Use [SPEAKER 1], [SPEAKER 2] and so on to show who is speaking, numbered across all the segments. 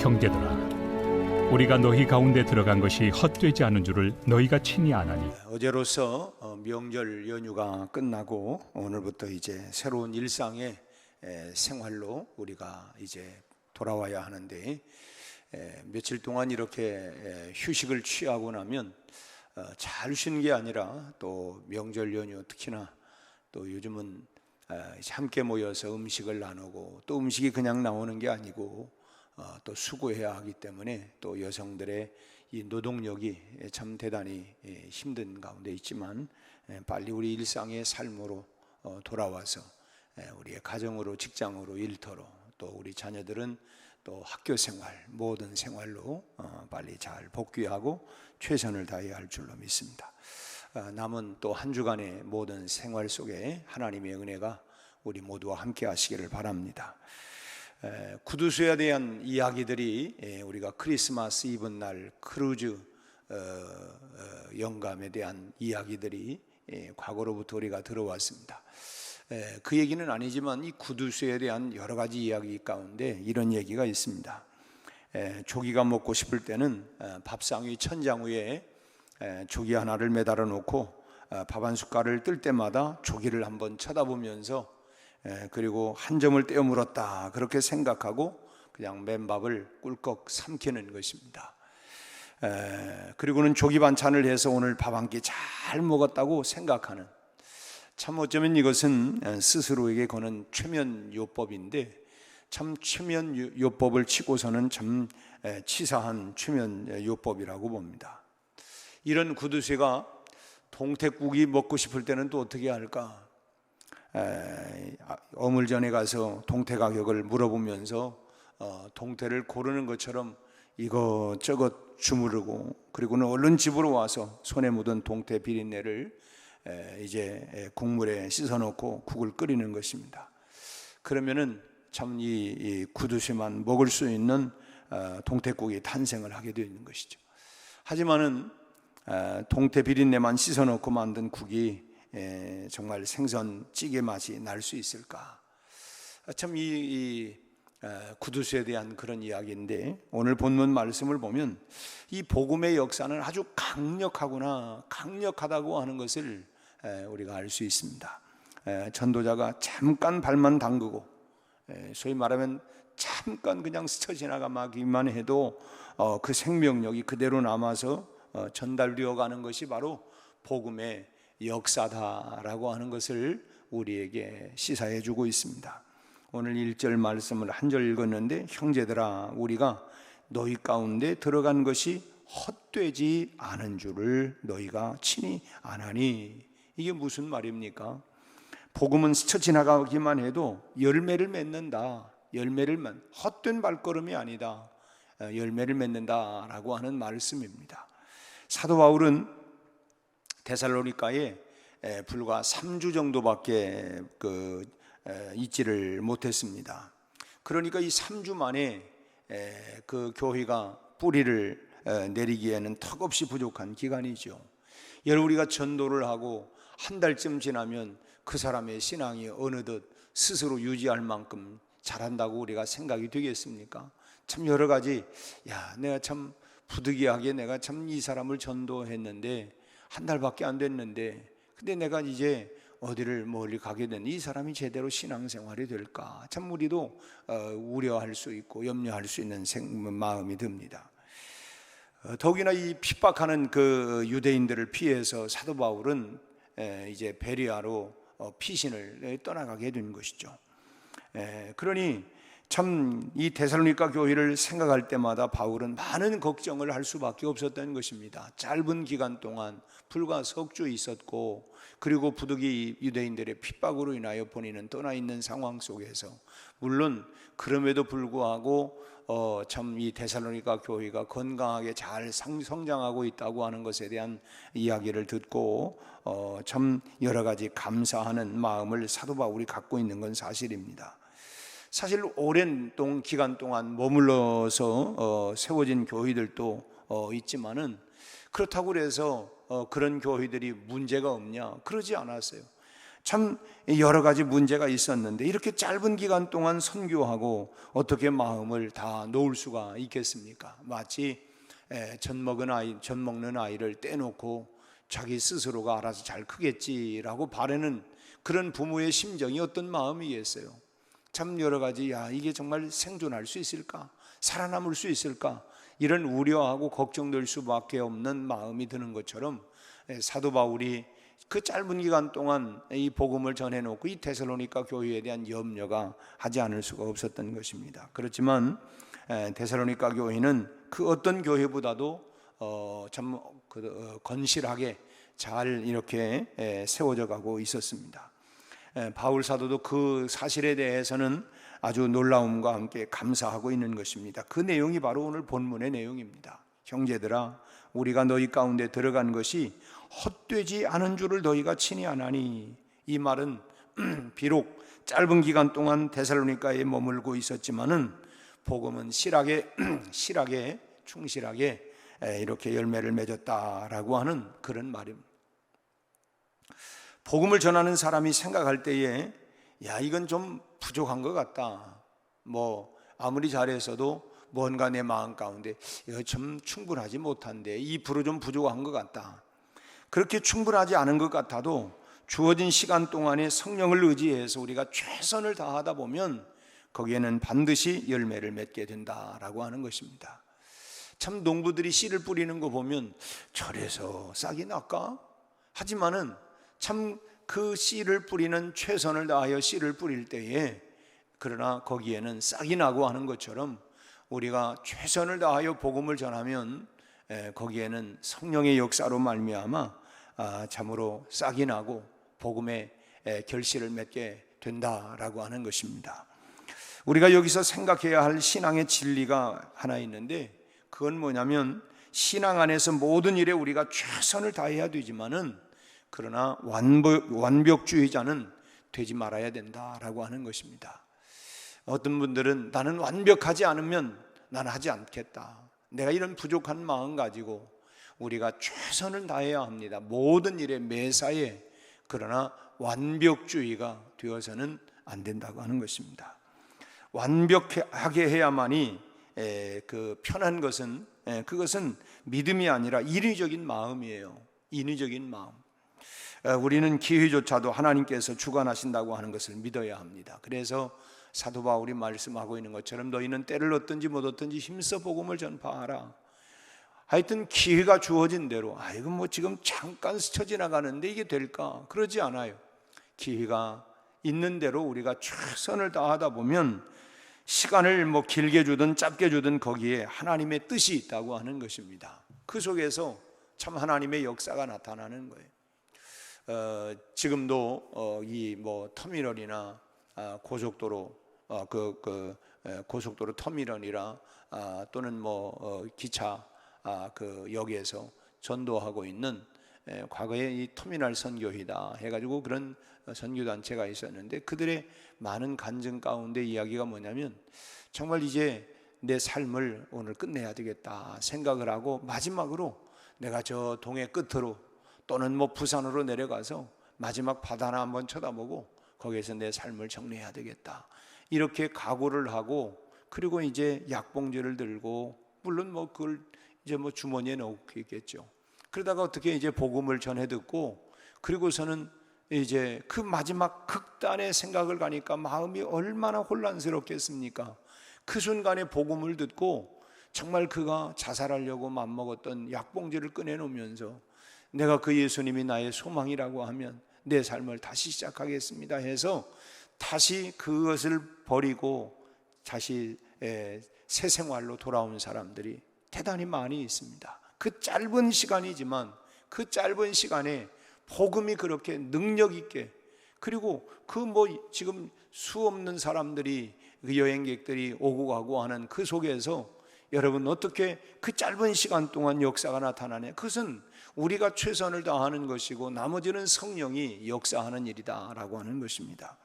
[SPEAKER 1] 형제들아, 우리가 너희 가운데 들어간 것이 헛되지 않은 줄을 너희가 친히 아나니.
[SPEAKER 2] 어제로서 명절 연휴가 끝나고 오늘부터 이제 새로운 일상의 생활로 우리가 이제 돌아와야 하는데, 며칠 동안 이렇게 휴식을 취하고 나면 잘 쉬는 게 아니라 또 명절 연휴, 특히나 또 요즘은 함께 모여서 음식을 나누고, 또 음식이 그냥 나오는 게 아니고 또 수고해야 하기 때문에 또 여성들의 이 노동력이 참 대단히 힘든 가운데 있지만, 빨리 우리 일상의 삶으로 돌아와서 우리의 가정으로, 직장으로, 일터로, 또 우리 자녀들은 또 학교 생활, 모든 생활로 빨리 잘 복귀하고 최선을 다해야 할 줄로 믿습니다. 남은 또 한 주간의 모든 생활 속에 하나님의 은혜가 우리 모두와 함께 하시기를 바랍니다. 구두쇠에 대한 이야기들이, 우리가 크리스마스 이브 날 크루즈 영감에 대한 이야기들이 과거로부터 우리가 들어왔습니다. 그 얘기는 아니지만 이 구두쇠에 대한 여러 가지 이야기 가운데 이런 얘기가 있습니다. 조기가 먹고 싶을 때는 밥상 위 천장 위에 조기 하나를 매달아 놓고 밥 한 숟갈을 뜰 때마다 조기를 한번 쳐다보면서, 그리고 한 점을 떼어 물었다 그렇게 생각하고 그냥 맨밥을 꿀꺽 삼키는 것입니다. 그리고는 조기 반찬을 해서 오늘 밥 한 끼 잘 먹었다고 생각하는, 참 어쩌면 이것은 스스로에게 거는 최면 요법인데, 참 최면 요법을 치고서는 참 치사한 최면 요법이라고 봅니다. 이런 구두쇠가 동태국이 먹고 싶을 때는 또 어떻게 할까? 어물전에 가서 동태 가격을 물어보면서 동태를 고르는 것처럼 이것저것 주무르고, 그리고는 얼른 집으로 와서 손에 묻은 동태 비린내를 이제 국물에 씻어놓고 국을 끓이는 것입니다. 그러면은 참 이 구두쇠만 먹을 수 있는 동태국이 탄생을 하게 되는 것이죠. 하지만은 동태 비린내만 씻어놓고 만든 국이 정말 생선찌개 맛이 날 수 있을까? 참 이 구두쇠에 대한 그런 이야기인데, 오늘 본문 말씀을 보면 이 복음의 역사는 아주 강력하다고 하는 것을 우리가 알 수 있습니다. 전도자가 잠깐 발만 담그고, 소위 말하면 잠깐 그냥 스쳐 지나가기만 해도 그 생명력이 그대로 남아서 전달되어 가는 것이 바로 복음의 역사다라고 하는 것을 우리에게 시사해 주고 있습니다. 오늘 1절 말씀을 한 절 읽었는데, 형제들아, 우리가 너희 가운데 들어간 것이 헛되지 않은 줄을 너희가 친히 아나니. 이게 무슨 말입니까? 복음은 스쳐 지나가기만 해도 열매를 맺는다. 헛된 발걸음이 아니다. 열매를 맺는다라고 하는 말씀입니다. 사도 바울은 데살로니가에 불과 3주 정도밖에 있지를 못했습니다. 그러니까 이 3주 만에 그 교회가 뿌리를 내리기에는 턱없이 부족한 기간이죠. 여러분, 우리가 전도를 하고 한 달쯤 지나면 그 사람의 신앙이 어느덧 스스로 유지할 만큼 잘한다고 우리가 생각이 되겠습니까? 참 여러 가지, 내가 참 부득이하게 내가 참 이 사람을 전도했는데 한 달밖에 안 됐는데, 근데 내가 이제 어디를 멀리 가게 된, 이 사람이 제대로 신앙생활이 될까? 참 우리도 우려할 수 있고 염려할 수 있는 마음이 듭니다. 더욱이나 이 핍박하는 그 유대인들을 피해서 사도 바울은 이제 베리아로 피신을 떠나가게 된 것이죠. 그러니 참 이 데살로니가 교회를 생각할 때마다 바울은 많은 걱정을 할 수밖에 없었던 것입니다. 짧은 기간 동안 불과 석 주 있었고, 그리고 부득이 유대인들의 핍박으로 인하여 본인은 떠나 있는 상황 속에서, 물론 그럼에도 불구하고 참 이 데살로니가 교회가 건강하게 잘 성장하고 있다고 하는 것에 대한 이야기를 듣고 참 여러 가지 감사하는 마음을 사도 바울이 갖고 있는 건 사실입니다. 사실 오랜 기간 동안 머물러서 세워진 교회들도 있지만은, 그렇다고 해서 그런 교회들이 문제가 없냐? 그러지 않았어요. 참 여러 가지 문제가 있었는데 이렇게 짧은 기간 동안 선교하고 어떻게 마음을 다 놓을 수가 있겠습니까? 마치 젖 먹는 아이를 떼놓고 자기 스스로가 알아서 잘 크겠지라고 바라는 그런 부모의 심정이 어떤 마음이겠어요? 참 여러 가지, 이게 정말 생존할 수 있을까? 살아남을 수 있을까? 이런 우려하고 걱정될 수밖에 없는 마음이 드는 것처럼 사도 바울이 그 짧은 기간 동안 이 복음을 전해놓고 이 데살로니가 교회에 대한 염려가 하지 않을 수가 없었던 것입니다. 그렇지만 데살로니가 교회는 그 어떤 교회보다도 참 건실하게 잘 이렇게 세워져 가고 있었습니다. 바울 사도도 그 사실에 대해서는 아주 놀라움과 함께 감사하고 있는 것입니다. 그 내용이 바로 오늘 본문의 내용입니다. 형제들아, 우리가 너희 가운데 들어간 것이 헛되지 않은 줄을 너희가 친히 아나니. 이 말은 비록 짧은 기간 동안 데살로니가에 머물고 있었지만은 복음은 실하게 충실하게 이렇게 열매를 맺었다라고 하는 그런 말입니다. 복음을 전하는 사람이 생각할 때에 이건 좀 부족한 것 같다. 아무리 잘해서도 뭔가 내 마음 가운데 이거 좀 충분하지 못한데 2% 좀 부족한 것 같다. 그렇게 충분하지 않은 것 같아도 주어진 시간 동안에 성령을 의지해서 우리가 최선을 다하다 보면 거기에는 반드시 열매를 맺게 된다라고 하는 것입니다. 참 농부들이 씨를 뿌리는 거 보면 저래서 싹이 날까? 하지만은 참 그 씨를 뿌리는 최선을 다하여 씨를 뿌릴 때에 그러나 거기에는 싹이 나고 하는 것처럼 우리가 최선을 다하여 복음을 전하면 거기에는 성령의 역사로 말미암아 참으로 싹이 나고 복음의 결실을 맺게 된다라고 하는 것입니다. 우리가 여기서 생각해야 할 신앙의 진리가 하나 있는데 그건 뭐냐면 신앙 안에서 모든 일에 우리가 최선을 다해야 되지만은 그러나 완벽주의자는 되지 말아야 된다라고 하는 것입니다. 어떤 분들은 나는 완벽하지 않으면 나는 하지 않겠다. 내가 이런 부족한 마음 가지고 우리가 최선을 다해야 합니다. 모든 일에 매사에. 그러나 완벽주의가 되어서는 안 된다고 하는 것입니다. 완벽하게 해야만이 편한 것은 그것은 믿음이 아니라 인위적인 마음이에요. 인위적인 마음. 우리는 기회조차도 하나님께서 주관하신다고 하는 것을 믿어야 합니다. 그래서 사도 바울이 말씀하고 있는 것처럼 너희는 때를 얻든지 못 얻든지 힘써 복음을 전파하라. 하여튼 기회가 주어진 대로 지금 잠깐 스쳐 지나가는데 이게 될까? 그러지 않아요. 기회가 있는 대로 우리가 최선을 다하다 보면 시간을 길게 주든 짧게 주든 거기에 하나님의 뜻이 있다고 하는 것입니다. 그 속에서 참 하나님의 역사가 나타나는 거예요. 지금도 이 터미널이나 고속도로 고속도로 터미널이나 또는 기차 역에서 전도하고 있는 과거에 이 터미널 선교회다 해가지고 그런 선교단체가 있었는데 그들의 많은 간증 가운데 이야기가 뭐냐면 정말 이제 내 삶을 오늘 끝내야 되겠다 생각을 하고 마지막으로 내가 저 동해 끝으로 또는 부산으로 내려가서 마지막 바다나 한번 쳐다보고 거기에서 내 삶을 정리해야 되겠다 이렇게 각오를 하고 그리고 이제 약봉지를 들고 물론 그걸 이제 주머니에 넣고 있겠죠. 그러다가 어떻게 이제 복음을 전해 듣고 그리고서는 이제 그 마지막 극단의 생각을 가니까 마음이 얼마나 혼란스럽겠습니까? 그 순간에 복음을 듣고 정말 그가 자살하려고 맘먹었던 약봉지를 꺼내놓으면서 내가 그 예수님이 나의 소망이라고 하면 내 삶을 다시 시작하겠습니다 해서 다시 그것을 버리고 다시 새 생활로 돌아온 사람들이 대단히 많이 있습니다. 그 짧은 시간이지만 그 짧은 시간에 복음이 그렇게 능력 있게 그리고 지금 수 없는 사람들이 그 여행객들이 오고 가고 하는 그 속에서 여러분 어떻게 그 짧은 시간 동안 역사가 나타나냐? 그것은 우리가 최선을 다하는 것이고 나머지는 성령이 역사하는 일이다라고 하는 것입니다.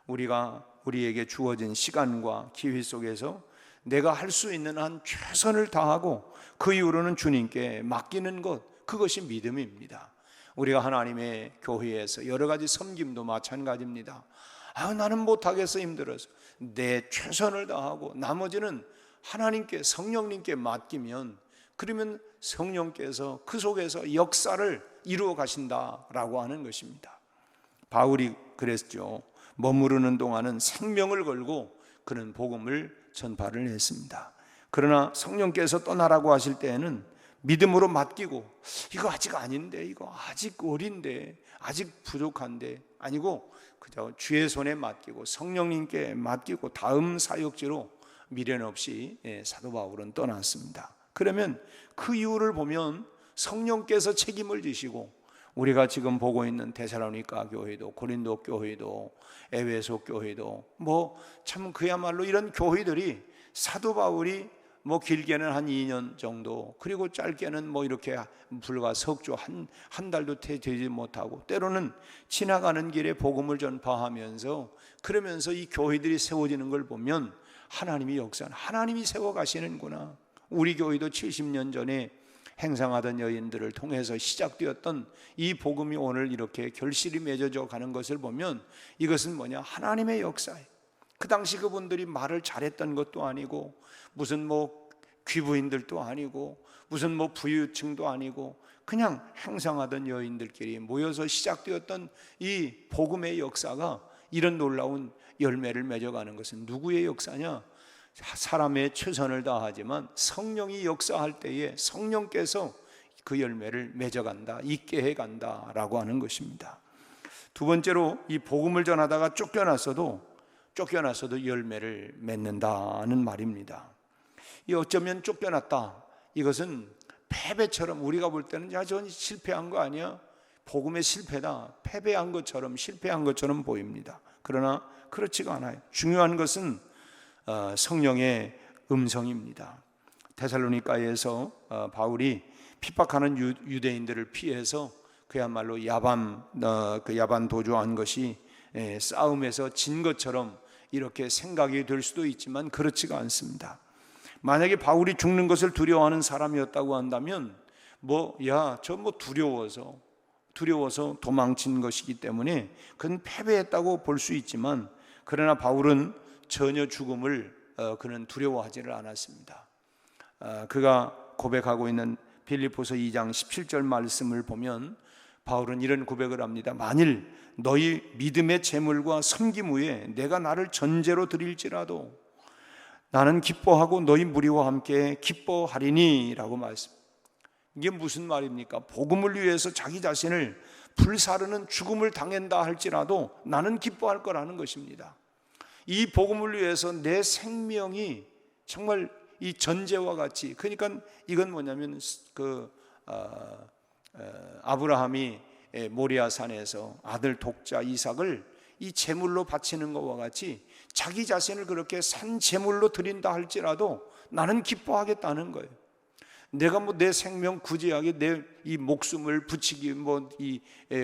[SPEAKER 2] 우리에게 주어진 시간과 기회 속에서 내가 할 수 있는 한 최선을 다하고 그 이후로는 주님께 맡기는 것, 그것이 믿음입니다. 우리가 하나님의 교회에서 여러 가지 섬김도 마찬가지입니다. 나는 못하겠어, 힘들어서. 내 최선을 다하고 나머지는 하나님께, 성령님께 맡기면, 그러면 성령께서 그 속에서 역사를 이루어 가신다라고 하는 것입니다. 바울이 그랬죠. 머무르는 동안은 생명을 걸고 그는 복음을 전파를 했습니다. 그러나 성령께서 떠나라고 하실 때에는 믿음으로 맡기고, 이거 아직 아닌데, 이거 아직 어린데, 아직 부족한데, 아니고 그저 주의 손에 맡기고 성령님께 맡기고 다음 사역지로 미련 없이 사도 바울은 떠났습니다. 그러면 그 이유를 보면 성령께서 책임을 지시고, 우리가 지금 보고 있는 데살로니가 교회도, 고린도 교회도, 에베소 교회도, 참 그야말로 이런 교회들이 사도 바울이 길게는 한 2년 정도, 그리고 짧게는 이렇게 불과 석주 한 달도 되지 못하고, 때로는 지나가는 길에 복음을 전파하면서, 그러면서 이 교회들이 세워지는 걸 보면 하나님이 역사는, 하나님이 세워 가시는구나. 우리 교회도 70년 전에 행상하던 여인들을 통해서 시작되었던 이 복음이 오늘 이렇게 결실이 맺어져 가는 것을 보면, 이것은 뭐냐? 하나님의 역사예요. 그 당시 그분들이 말을 잘했던 것도 아니고, 무슨 귀부인들도 아니고, 무슨 부유층도 아니고, 그냥 행상하던 여인들끼리 모여서 시작되었던 이 복음의 역사가 이런 놀라운 열매를 맺어가는 것은 누구의 역사냐? 사람의 최선을 다하지만 성령이 역사할 때에 성령께서 그 열매를 맺어간다, 있게 해간다라고 하는 것입니다. 두 번째로, 이 복음을 전하다가 쫓겨났어도 열매를 맺는다는 말입니다. 이 어쩌면 쫓겨났다, 이것은 패배처럼, 우리가 볼 때는 전 실패한 거 아니야, 복음의 실패다, 패배한 것처럼, 실패한 것처럼 보입니다. 그러나 그렇지가 않아요. 중요한 것은 성령의 음성입니다. 데살로니가에서 바울이 핍박하는 유대인들을 피해서 그야말로 야반 도주한 것이 싸움에서 진 것처럼 이렇게 생각이 될 수도 있지만 그렇지가 않습니다. 만약에 바울이 죽는 것을 두려워하는 사람이었다고 한다면 두려워서 도망친 것이기 때문에 그는 패배했다고 볼 수 있지만, 그러나 바울은 전혀 죽음을 그는 두려워하지를 않았습니다. 그가 고백하고 있는 빌립보서 2장 17절 말씀을 보면 바울은 이런 고백을 합니다. 만일 너희 믿음의 재물과 섬김 후에 내가 나를 전제로 드릴지라도 나는 기뻐하고 너희 무리와 함께 기뻐하리니 라고 말씀합니다. 이게 무슨 말입니까? 복음을 위해서 자기 자신을 불사르는 죽음을 당한다 할지라도 나는 기뻐할 거라는 것입니다. 이 복음을 위해서 내 생명이 정말 이 전제와 같이, 그러니까 이건 뭐냐면 아브라함이 모리아 산에서 아들 독자 이삭을 이 제물로 바치는 것과 같이 자기 자신을 그렇게 산 제물로 드린다 할지라도 나는 기뻐하겠다는 거예요. 내가 내 생명 구제하게 내 이 목숨을 붙이기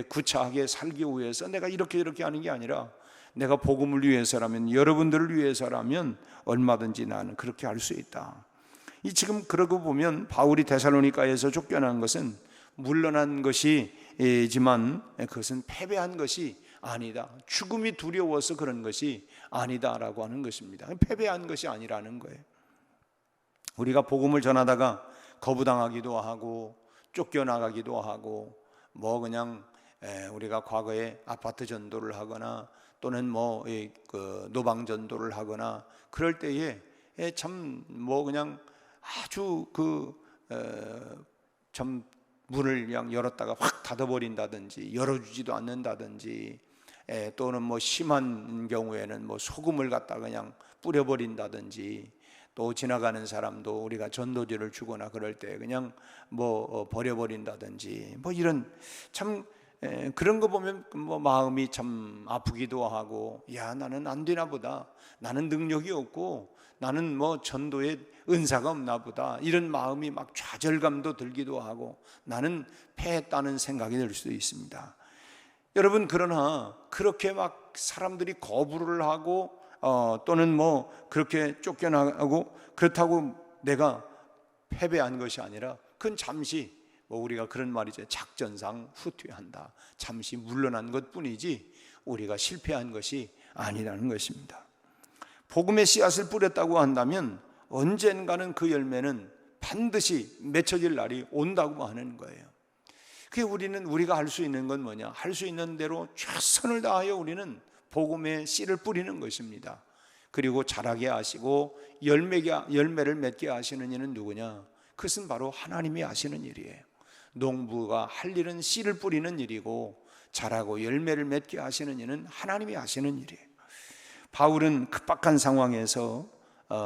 [SPEAKER 2] 구차하게 살기 위해서 내가 이렇게 하는 게 아니라, 내가 복음을 위해서라면, 여러분들을 위해서라면 얼마든지 나는 그렇게 할 수 있다. 지금 그러고 보면 바울이 데살로니가에서 쫓겨난 것은 물러난 것이지만 그것은 패배한 것이 아니다, 죽음이 두려워서 그런 것이 아니다라고 하는 것입니다. 패배한 것이 아니라는 거예요. 우리가 복음을 전하다가 거부당하기도 하고 쫓겨나가기도 하고, 그냥 우리가 과거에 아파트 전도를 하거나 또는 노방 전도를 하거나 그럴 때에 참 그냥 아주 참 문을 그냥 열었다가 확 닫아버린다든지 열어주지도 않는다든지, 또는 심한 경우에는 소금을 갖다가 그냥 뿌려버린다든지, 또 지나가는 사람도 우리가 전도지를 주거나 그럴 때 그냥 버려버린다든지, 이런 참 그런 거 보면 마음이 참 아프기도 하고, 나는 안 되나 보다, 나는 능력이 없고, 나는 전도에 은사가 없나 보다, 이런 마음이 막 좌절감도 들기도 하고, 나는 패했다는 생각이 들 수도 있습니다. 여러분, 그러나 그렇게 막 사람들이 거부를 하고 또는 그렇게 쫓겨나고 그렇다고 내가 패배한 것이 아니라, 그건 잠시 우리가 그런 말이죠. 작전상 후퇴한다. 잠시 물러난 것뿐이지 우리가 실패한 것이 아니라는 것입니다. 복음의 씨앗을 뿌렸다고 한다면 언젠가는 그 열매는 반드시 맺혀질 날이 온다고 하는 거예요. 그게 우리가 할 수 있는 건 뭐냐? 할 수 있는 대로 최선을 다하여 우리는 복음의 씨를 뿌리는 것입니다. 그리고 자라게 하시고 열매를 맺게 하시는 이는 누구냐? 그것은 바로 하나님이 하시는 일이에요. 농부가 할 일은 씨를 뿌리는 일이고 자라고 열매를 맺게 하시는 일은 하나님이 하시는 일이에요. 바울은 급박한 상황에서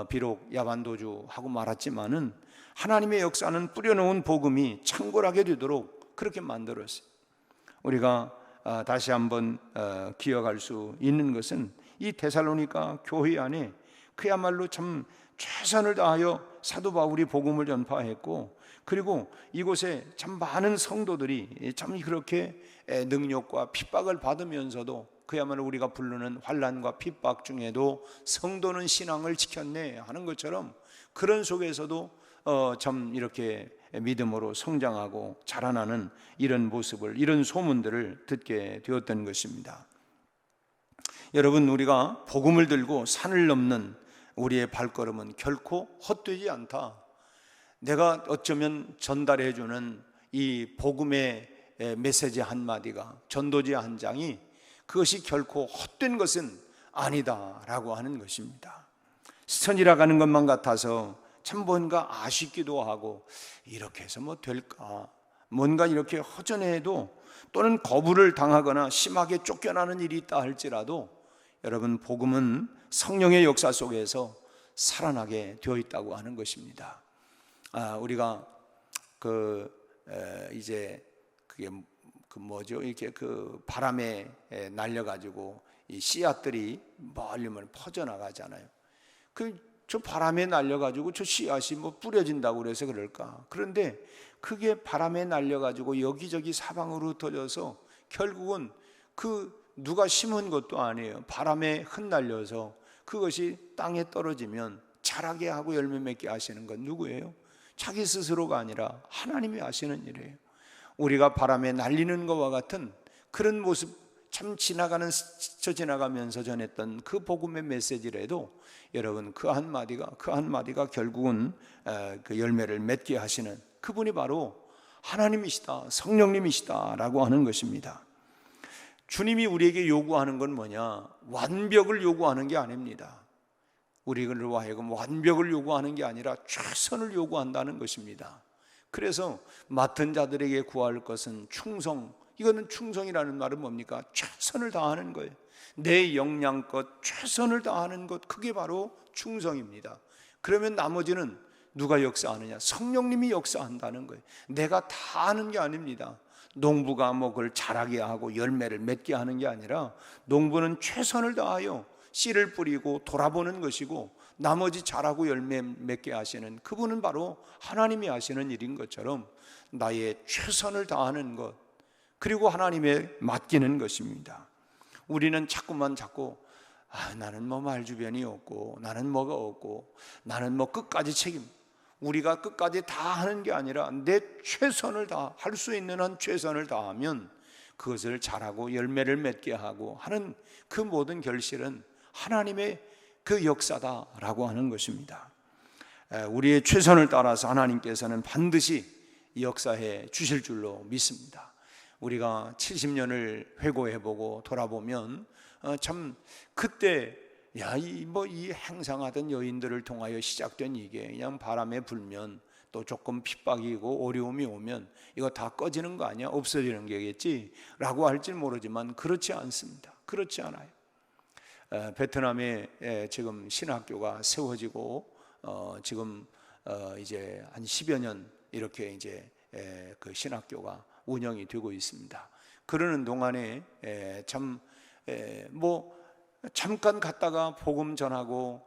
[SPEAKER 2] 비록 야반도주하고 말았지만은 하나님의 역사는 뿌려놓은 복음이 창궐하게 되도록 그렇게 만들었어요. 우리가 다시 한번 기억할 수 있는 것은 이 데살로니가 교회 안에 그야말로 참 최선을 다하여 사도 바울이 복음을 전파했고, 그리고 이곳에 참 많은 성도들이 참 그렇게 능력과 핍박을 받으면서도 그야말로 우리가 부르는 환난과 핍박 중에도 성도는 신앙을 지켰네 하는 것처럼 그런 속에서도 참 이렇게 믿음으로 성장하고 자라나는 이런 모습을, 이런 소문들을 듣게 되었던 것입니다. 여러분, 우리가 복음을 들고 산을 넘는 우리의 발걸음은 결코 헛되지 않다. 내가 어쩌면 전달해 주는 이 복음의 메시지 한마디가, 전도지 한 장이 그것이 결코 헛된 것은 아니다라고 하는 것입니다. 스쳐지나 가는 것만 같아서 참 뭔가 아쉽기도 하고, 이렇게 해서 뭐 될까, 뭔가 이렇게 허전해도 또는 거부를 당하거나 심하게 쫓겨나는 일이 있다 할지라도 여러분, 복음은 성령의 역사 속에서 살아나게 되어 있다고 하는 것입니다. 우리가 이제 그게 뭐죠? 이렇게 바람에 날려가지고 이 씨앗들이 멀리 퍼져나가잖아요. 저 바람에 날려가지고 저 씨앗이 뿌려진다고 그래서 그럴까? 그런데 그게 바람에 날려가지고 여기저기 사방으로 흩어져서 결국은 누가 심은 것도 아니에요. 바람에 흩날려서 그것이 땅에 떨어지면 자라게 하고 열매 맺게 하시는 건 누구예요? 자기 스스로가 아니라 하나님이 하시는 일이에요. 우리가 바람에 날리는 것과 같은 그런 모습, 참 스쳐 지나가면서 전했던 그 복음의 메시지라도 여러분, 그 한마디가 결국은 그 열매를 맺게 하시는 그분이 바로 하나님이시다, 성령님이시다라고 하는 것입니다. 주님이 우리에게 요구하는 건 뭐냐? 완벽을 요구하는 게 아닙니다. 우리로 하여금 완벽을 요구하는 게 아니라 최선을 요구한다는 것입니다. 그래서 맡은 자들에게 구할 것은 충성. 이거는 충성이라는 말은 뭡니까? 최선을 다하는 거예요. 내 역량껏 최선을 다하는 것, 그게 바로 충성입니다. 그러면 나머지는 누가 역사하느냐? 성령님이 역사한다는 거예요. 내가 다 하는 게 아닙니다. 농부가 그걸 자라게 하고 열매를 맺게 하는 게 아니라 농부는 최선을 다하여 씨를 뿌리고 돌아보는 것이고, 나머지 자라고 열매 맺게 하시는 그분은 바로 하나님이 하시는 일인 것처럼 나의 최선을 다하는 것, 그리고 하나님에 맡기는 것입니다. 우리는 자꾸 나는 말주변이 없고, 나는 뭐가 없고, 나는 끝까지 우리가 끝까지 다 하는 게 아니라 내 최선을 다 할 수 있는 한 최선을 다하면 그것을 잘하고 열매를 맺게 하고 하는 그 모든 결실은 하나님의 그 역사다라고 하는 것입니다. 우리의 최선을 따라서 하나님께서는 반드시 역사해 주실 줄로 믿습니다. 우리가 70년을 회고해보고 돌아보면 참 그때 이 행상하던 여인들을 통하여 시작된 이게 그냥 바람에 불면 또 조금 핍박이고 어려움이 오면 이거 다 꺼지는 거 아니야? 없어지는 게겠지? 라고 할지 모르지만 그렇지 않습니다. 그렇지 않아요. 베트남에 지금 신학교가 세워지고 지금 이제 한 10여 년 이렇게 이제 그 신학교가 운영이 되고 있습니다. 그러는 동안에 잠깐 갔다가 복음 전하고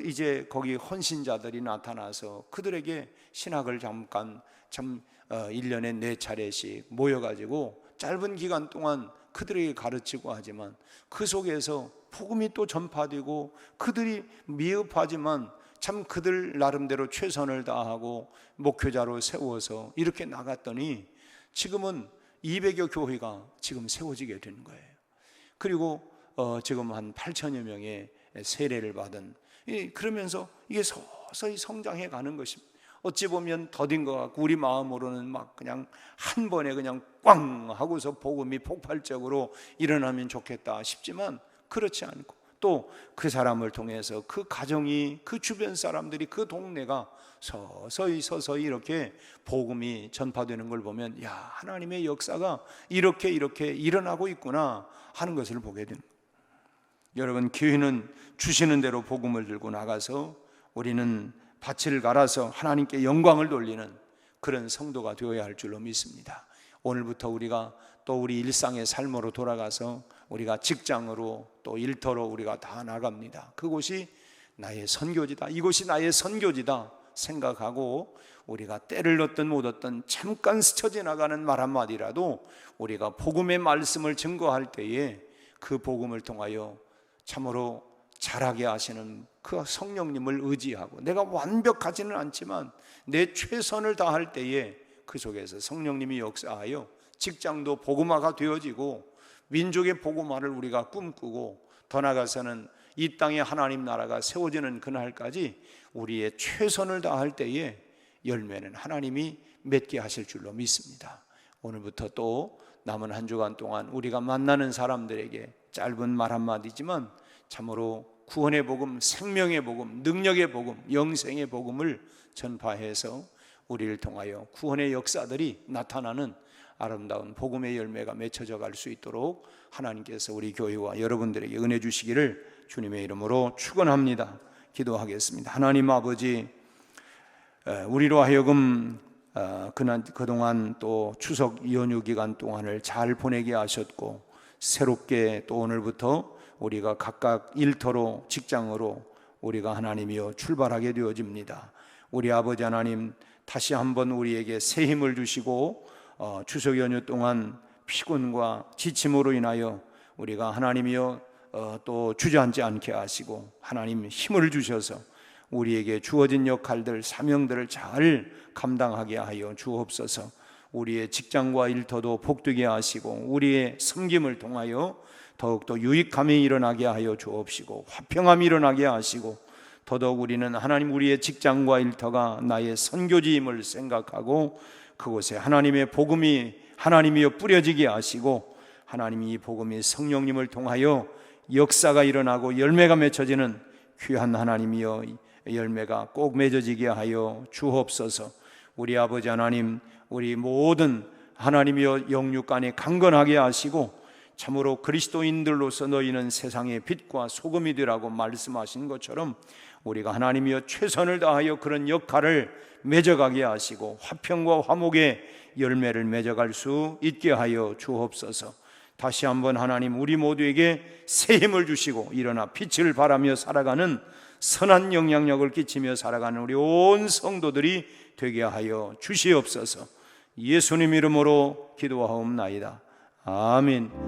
[SPEAKER 2] 이제 거기 헌신자들이 나타나서 그들에게 신학을 잠깐 1년에 4차례씩 모여가지고 짧은 기간 동안 그들에게 가르치고 하지만 그 속에서 복음이 또 전파되고 그들이 미흡하지만 참 그들 나름대로 최선을 다하고 목회자로 세워서 이렇게 나갔더니 지금은 200여 교회가 지금 세워지게 되는 거예요. 그리고 지금 한 8천여 명의 세례를 받은, 그러면서 이게 서서히 성장해 가는 것입니다. 어찌 보면 더딘 것 같고 우리 마음으로는 막 그냥 한 번에 그냥 꽝 하고서 복음이 폭발적으로 일어나면 좋겠다 싶지만 그렇지 않고, 또 그 사람을 통해서 그 가정이, 그 주변 사람들이, 그 동네가 서서히 이렇게 복음이 전파되는 걸 보면, 야, 하나님의 역사가 이렇게 일어나고 있구나 하는 것을 보게 됩니다. 여러분, 교회는 주시는 대로 복음을 들고 나가서 우리는 밭을 갈아서 하나님께 영광을 돌리는 그런 성도가 되어야 할 줄로 믿습니다. 오늘부터 우리가 또 우리 일상의 삶으로 돌아가서 우리가 직장으로 또 일터로 우리가 다 나갑니다. 그곳이 나의 선교지다, 이곳이 나의 선교지다 생각하고 우리가 때를 얻든 못 얻든 잠깐 스쳐 지나가는 말 한마디라도 우리가 복음의 말씀을 증거할 때에 그 복음을 통하여 참으로 자라게 하시는 그 성령님을 의지하고, 내가 완벽하지는 않지만 내 최선을 다할 때에 그 속에서 성령님이 역사하여 직장도 복음화가 되어지고 민족의 복음화를 우리가 꿈꾸고 더 나아가서는 이 땅에 하나님 나라가 세워지는 그날까지 우리의 최선을 다할 때에 열매는 하나님이 맺게 하실 줄로 믿습니다. 오늘부터 또 남은 한 주간 동안 우리가 만나는 사람들에게 짧은 말 한마디지만 참으로 구원의 복음, 생명의 복음, 능력의 복음, 영생의 복음을 전파해서 우리를 통하여 구원의 역사들이 나타나는 아름다운 복음의 열매가 맺혀져 갈 수 있도록 하나님께서 우리 교회와 여러분들에게 은혜 주시기를 주님의 이름으로 축원합니다. 기도하겠습니다. 하나님 아버지, 우리로 하여금 그동안 또 추석 연휴 기간 동안을 잘 보내게 하셨고, 새롭게 또 오늘부터 우리가 각각 일터로, 직장으로 우리가 하나님이여 출발하게 되어집니다. 우리 아버지 하나님, 다시 한번 우리에게 새 힘을 주시고 추석 연휴 동안 피곤과 지침으로 인하여 우리가 하나님이여 또 주저앉지 않게 하시고 하나님 힘을 주셔서 우리에게 주어진 역할들, 사명들을 잘 감당하게 하여 주옵소서. 우리의 직장과 일터도 복되게 하시고 우리의 섬김을 통하여 더욱더 유익함이 일어나게 하여 주옵시고 화평함이 일어나게 하시고, 더더욱 우리는 하나님, 우리의 직장과 일터가 나의 선교지임을 생각하고 그곳에 하나님의 복음이 하나님이여 뿌려지게 하시고, 하나님이 이 복음이 성령님을 통하여 역사가 일어나고 열매가 맺혀지는 귀한 하나님이여 열매가 꼭 맺어지게 하여 주옵소서. 우리 아버지 하나님, 우리 모든 하나님이여 영육간에 강건하게 하시고 참으로 그리스도인들로서 너희는 세상의 빛과 소금이 되라고 말씀하신 것처럼 우리가 하나님이여 최선을 다하여 그런 역할을 맺어가게 하시고 화평과 화목의 열매를 맺어갈 수 있게 하여 주옵소서. 다시 한번 하나님, 우리 모두에게 새 힘을 주시고 일어나 빛을 발하며 살아가는 선한 영향력을 끼치며 살아가는 우리 온 성도들이 되게 하여 주시옵소서. 예수님 이름으로 기도하옵나이다. 아멘.